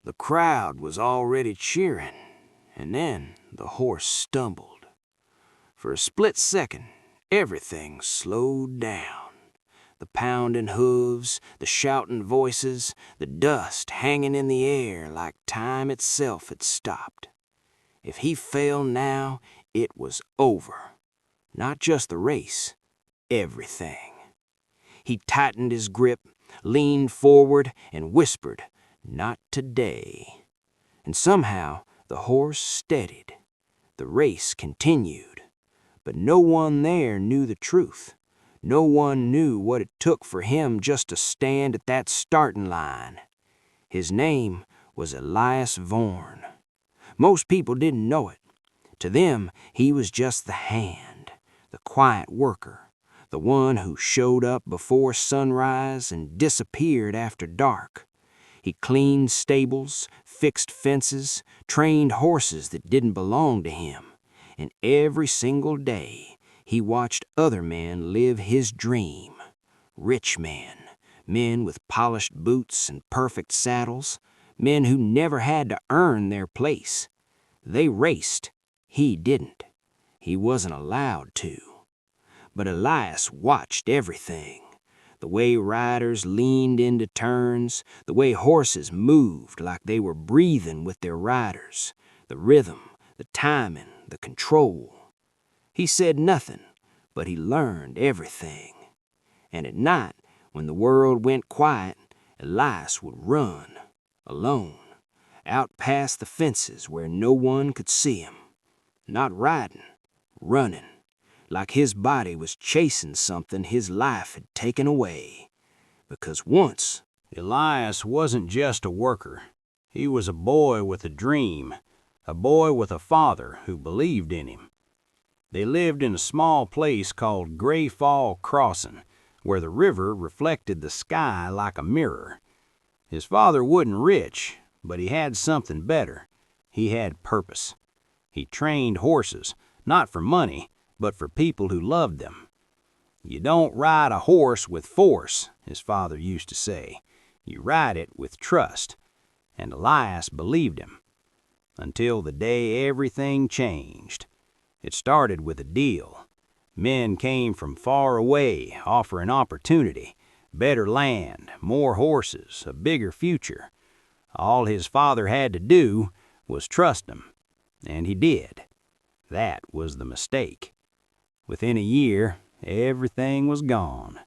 The crowd was already cheering, and then the horse stumbled. For a split second, everything slowed down. The pounding hooves, the shouting voices, the dust hanging in the air like time itself had stopped. If he fell now, it was over. Not just the race, everything. He tightened his grip, leaned forward, and whispered, "Not today." And somehow the horse steadied. The race continued. But no one there knew the truth. No one knew what it took for him just to stand at that starting line. His name was Elias Vorn. Most people didn't know it. To them, he was just the hand, the quiet worker, the one who showed up before sunrise and disappeared after dark. He cleaned stables, fixed fences, trained horses that didn't belong to him, and every single day he watched other men live his dream. Rich men, men with polished boots and perfect saddles, men who never had to earn their place. They raced. He didn't. He wasn't allowed to. But Elias watched everything. The way riders leaned into turns, the way horses moved like they were breathing with their riders, the rhythm, the timing, the control. He said nothing, but he learned everything. And at night, when the world went quiet, Elias would run, alone, out past the fences where no one could see him. Not riding, running, like his body was chasing something his life had taken away. Because once, Elias wasn't just a worker. He was a boy with a dream, a boy with a father who believed in him. They lived in a small place called Gray Fall Crossing, where the river reflected the sky like a mirror. His father wasn't rich, but he had something better. He had purpose. He trained horses, not for money, but for people who loved them. You don't ride a horse with force, his father used to say. You ride it with trust. And Elias believed him. Until the day everything changed. It started with a deal. Men came from far away, offering opportunity, better land, more horses, a bigger future. All his father had to do was trust them. And he did. That was the mistake. Within a year, everything was gone.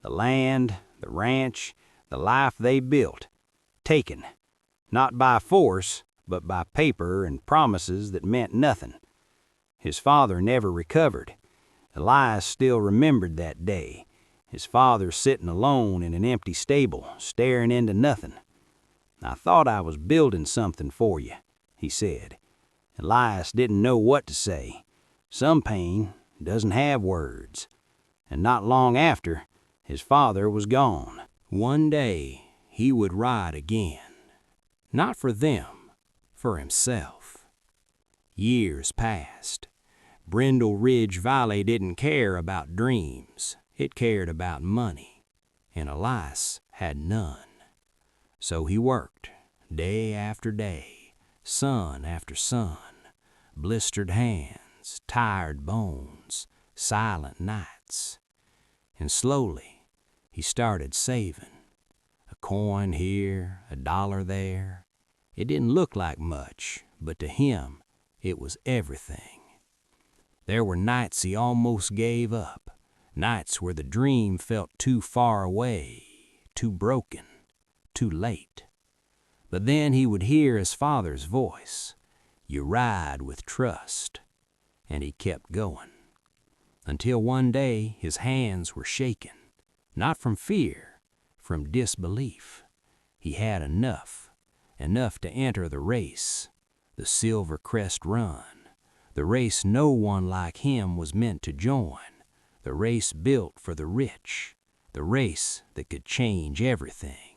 The land, the ranch, the life they built. Taken. Not by force, but by paper and promises that meant nothing. His father never recovered. Elias still remembered that day. His father sitting alone in an empty stable, staring into nothing. "I thought I was building something for you," he said. Elias didn't know what to say. Some pain doesn't have words. And not long after, his father was gone. One day, he would ride again. Not for them, for himself. Years passed. Brindle Ridge Valley didn't care about dreams. It cared about money. And Elias had none. So he worked, day after day, sun after sun, blistered hands, tired bones, silent nights. And slowly, he started saving. A coin here, a dollar there. It didn't look like much, but to him, it was everything. There were nights he almost gave up, nights where the dream felt too far away, too broken, too late. But then he would hear his father's voice, "You ride with trust," and he kept going. Until one day his hands were shaking, not from fear, from disbelief. He had enough to enter the race, the Silver Crest Run, the race no one like him was meant to join, the race built for the rich, the race that could change everything.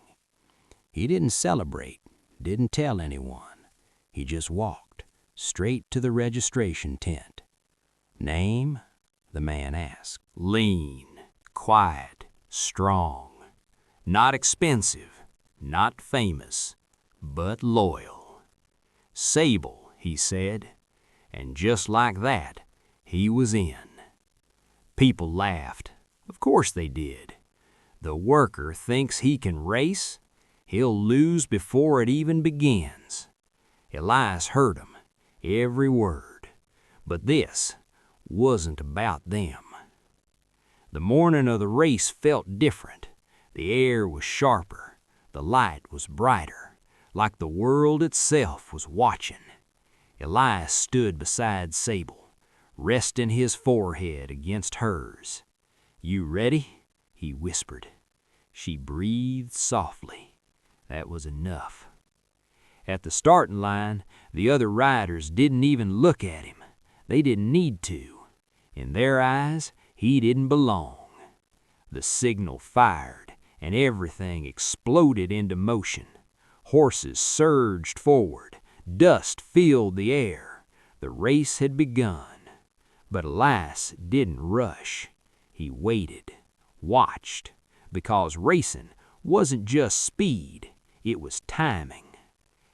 He didn't celebrate, didn't tell anyone. He just walked straight to the registration tent. "Name?" the man asked. "Lean, quiet, strong. Not expensive, not famous, but loyal. Sable, he said, and just like that, he was in. People laughed. Of course they did. The worker thinks he can race? He'll lose before it even begins. Elias heard 'em, every word. But this wasn't about them. The morning of the race felt different. The air was sharper. The light was brighter, like the world itself was watching. Elias stood beside Sable, resting his forehead against hers. "You ready?" he whispered. She breathed softly. That was enough. At the starting line, the other riders didn't even look at him. They didn't need to. In their eyes, he didn't belong. The signal fired, and everything exploded into motion. Horses surged forward. Dust filled the air. The race had begun. But Elias didn't rush. He waited, watched, because racing wasn't just speed, it was timing.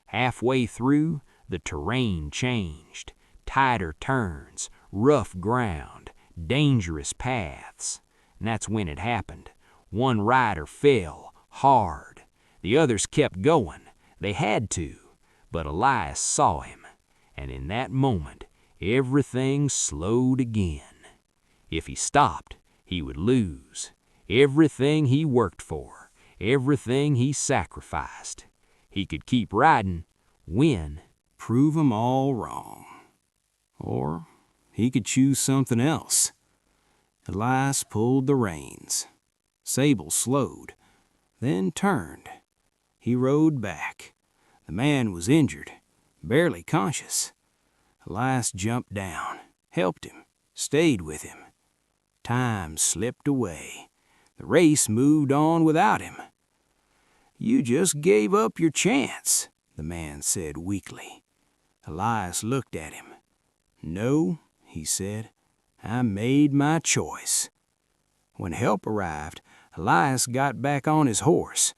Halfway through, the terrain changed. Tighter turns, rough ground, dangerous paths. And that's when it happened. One rider fell hard. The others kept going. They had to. But Elias saw him. And in that moment, everything slowed again. If he stopped, he would lose. Everything he worked for, everything he sacrificed. He could keep riding, win, prove 'em all wrong. Or he could choose something else. Elias pulled the reins. Sable slowed, then turned. He rode back. The man was injured, barely conscious. Elias jumped down, helped him, stayed with him. Time slipped away. The race moved on without him. "You just gave up your chance," the man said weakly. Elias looked at him. "No," he said, "I made my choice." When help arrived, Elias got back on his horse.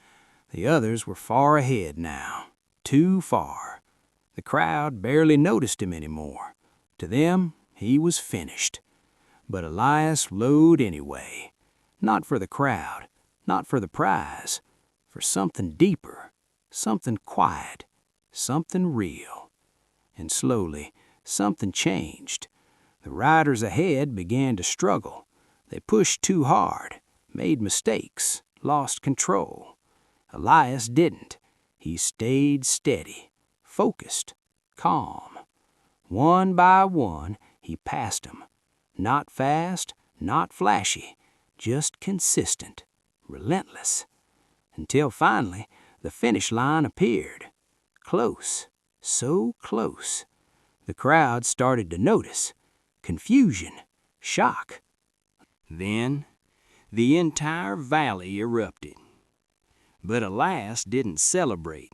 The others were far ahead now, too far. The crowd barely noticed him anymore. To them, he was finished. But Elias rode anyway. Not for the crowd, not for the prize, for something deeper, something quiet, something real. And slowly, something changed. The riders ahead began to struggle. They pushed too hard, made mistakes, lost control. Elias didn't. He stayed steady, focused, calm. One by one, he passed them. Not fast, not flashy, just consistent, relentless. Until finally, the finish line appeared. Close, so close. The crowd started to notice. Confusion, shock. Then, the entire valley erupted. But Elias didn't celebrate.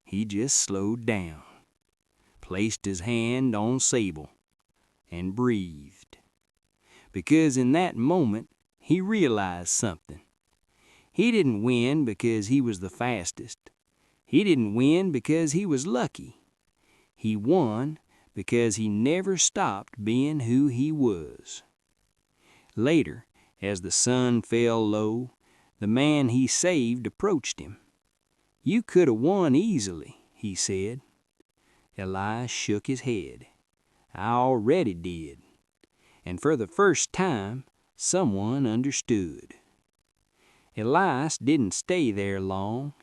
He just slowed down, placed his hand on Sable, and breathed. Because in that moment, he realized something. He didn't win because he was the fastest. He didn't win because he was lucky. He won because he never stopped being who he was. Later, as the sun fell low, the man he saved approached him. "You could have won easily," he said. Elias shook his head. "I already did." And for the first time, someone understood. Elias didn't stay there long.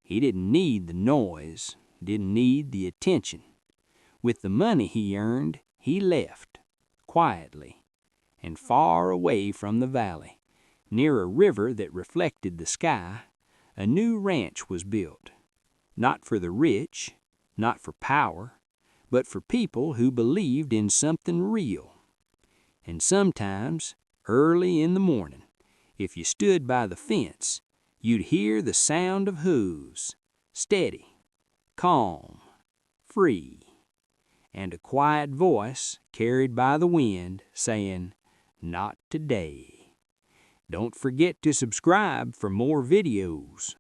He didn't need the noise, didn't need the attention. With the money he earned, he left, quietly, and far away from the valley, near a river that reflected the sky. A new ranch was built, not for the rich, not for power, but for people who believed in something real. And sometimes, early in the morning, if you stood by the fence, you'd hear the sound of hooves, steady, calm, free, and a quiet voice carried by the wind saying, "Not today." Don't forget to subscribe for more videos.